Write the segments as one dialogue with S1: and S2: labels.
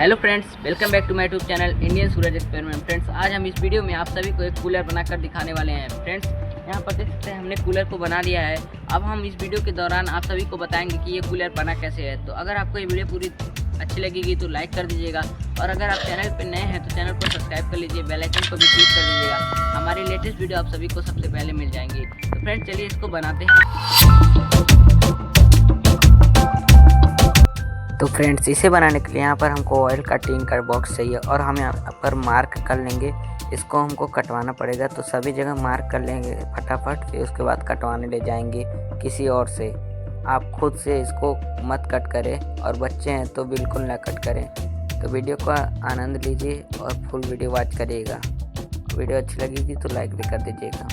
S1: Hello friends, welcome back to my YouTube channel Indian Suraj experiment. Friends, आज हम इस video में आप सभी को एक कूलर बनाकर दिखाने वाले हैं। फ्रेंड्स, यहाँ पर देख सकते हैं हमने कूलर को बना लिया है। अब हम इस वीडियो के दौरान आप सभी को बताएंगे कि ये कूलर बना कैसे है। तो अगर आपको ये वीडियो पूरी अच्छी लगेगी तो लाइक कर दीजिएगा, और अगर आप चैनल पर नए हैं तो चैनल को सब्सक्राइब कर लीजिए, बेल आइकन को भी क्लिक कर दीजिएगा। हमारी लेटेस्ट वीडियो आप सभी को सबसे पहले मिल जाएंगी। तो फ्रेंड्स, चलिए इसको बनाते हैं। तो फ्रेंड्स, इसे बनाने के लिए यहाँ पर हमको ऑयल का टीन का बॉक्स चाहिए, और हम यहाँ पर मार्क कर लेंगे। इसको हमको कटवाना पड़ेगा, तो सभी जगह मार्क कर लेंगे फटाफट, फिर उसके बाद कटवाने ले जाएंगे किसी और से। आप खुद से इसको मत कट करें, और बच्चे हैं तो बिल्कुल ना कट करें। तो वीडियो का आनंद लीजिए और फुल वीडियो वॉच करिएगा। वीडियो अच्छी लगेगी तो लाइक भी कर दीजिएगा।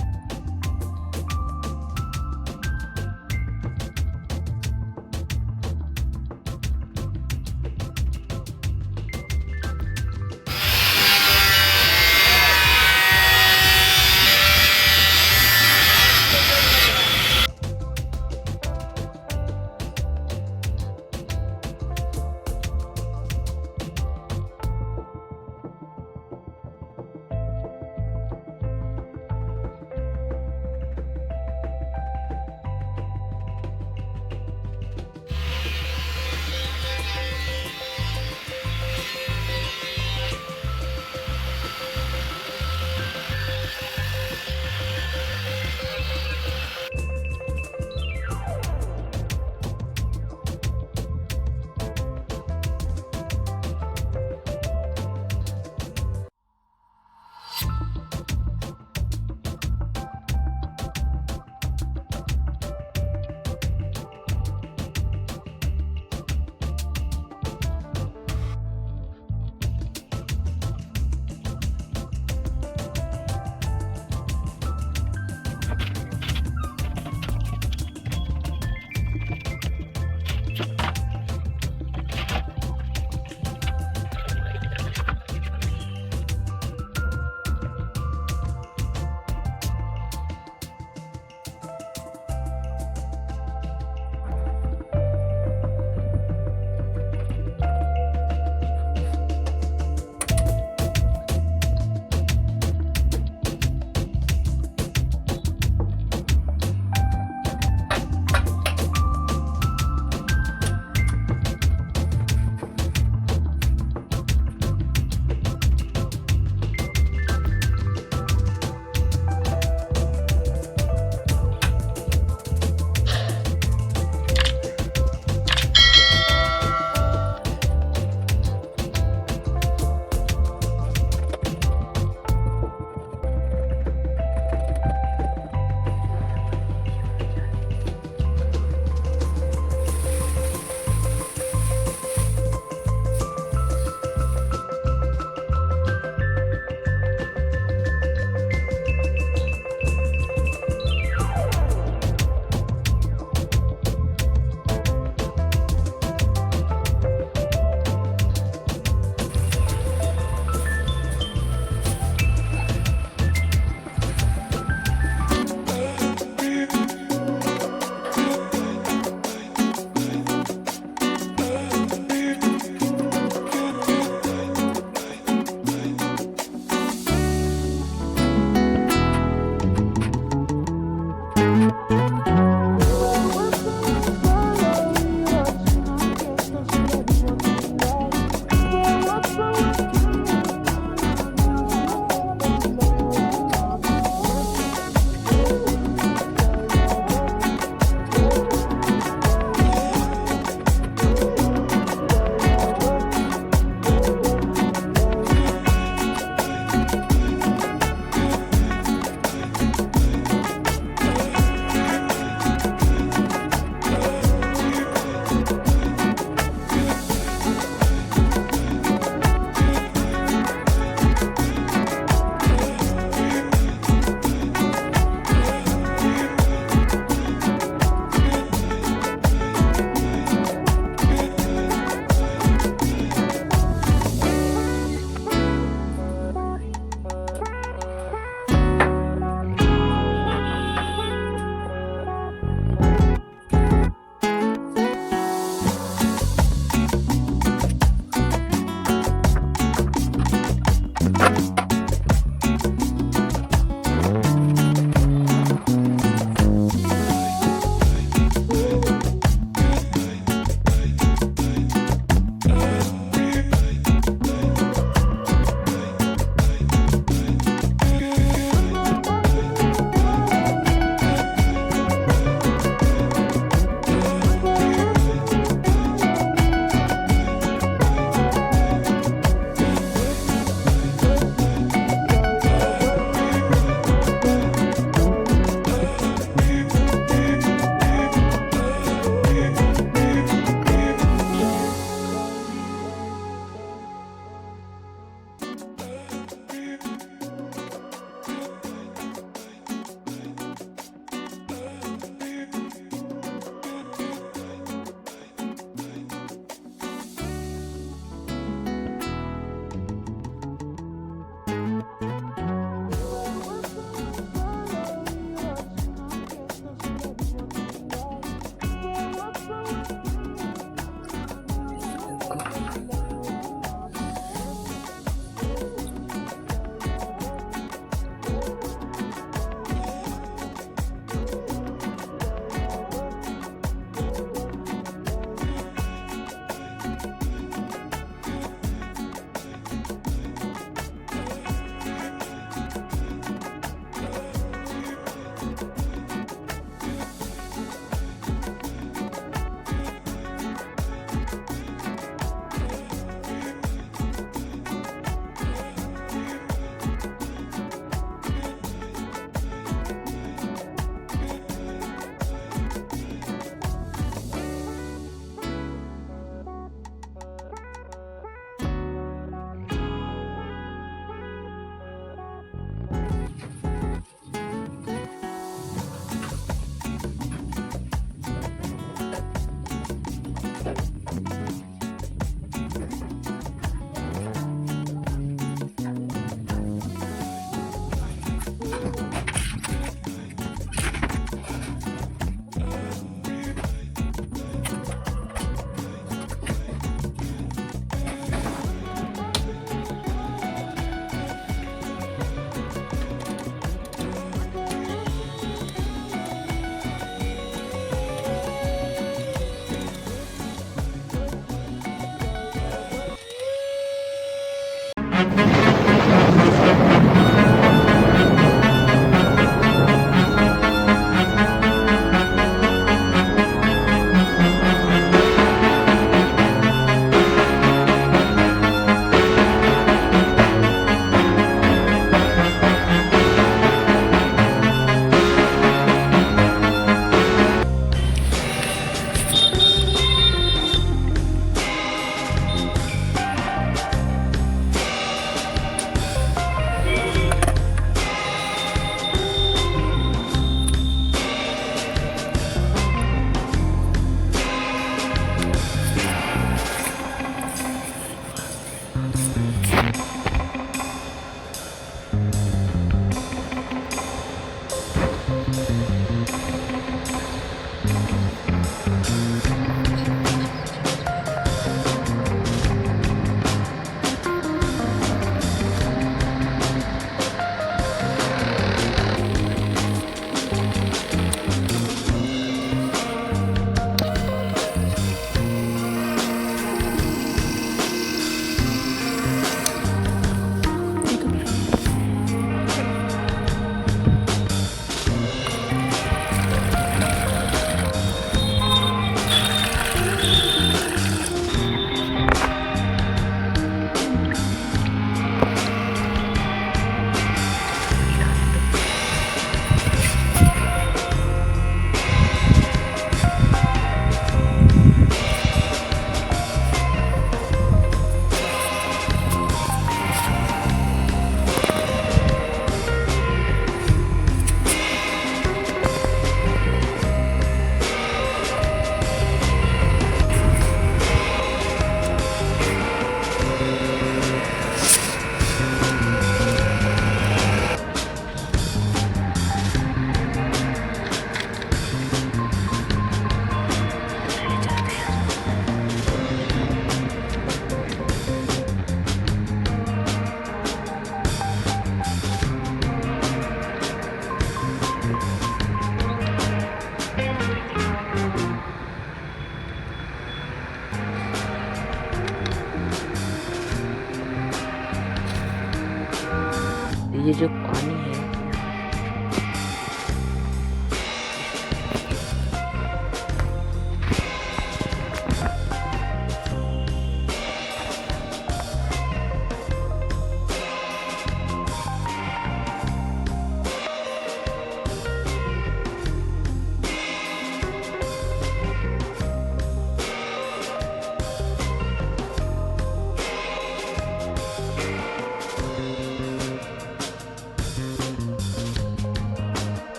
S1: ये जो पानी है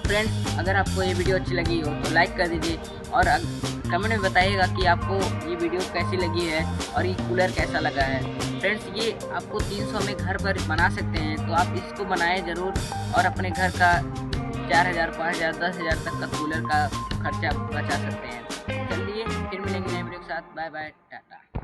S1: फ्रेंड्स, अगर आपको ये वीडियो अच्छी लगी हो तो लाइक कर दीजिए और कमेंट में बताइएगा कि आपको ये वीडियो कैसी लगी है और ये कूलर कैसा लगा है। फ्रेंड्स, ये आपको 300 में घर पर बना सकते हैं, तो आप इसको बनाएं ज़रूर और अपने घर का 4000, 5000, 10,000 तक का कूलर का खर्चा बचा सकते हैं। चलिए फिर मिलेंगे नए वीडियो के साथ। Bye bye, Tata.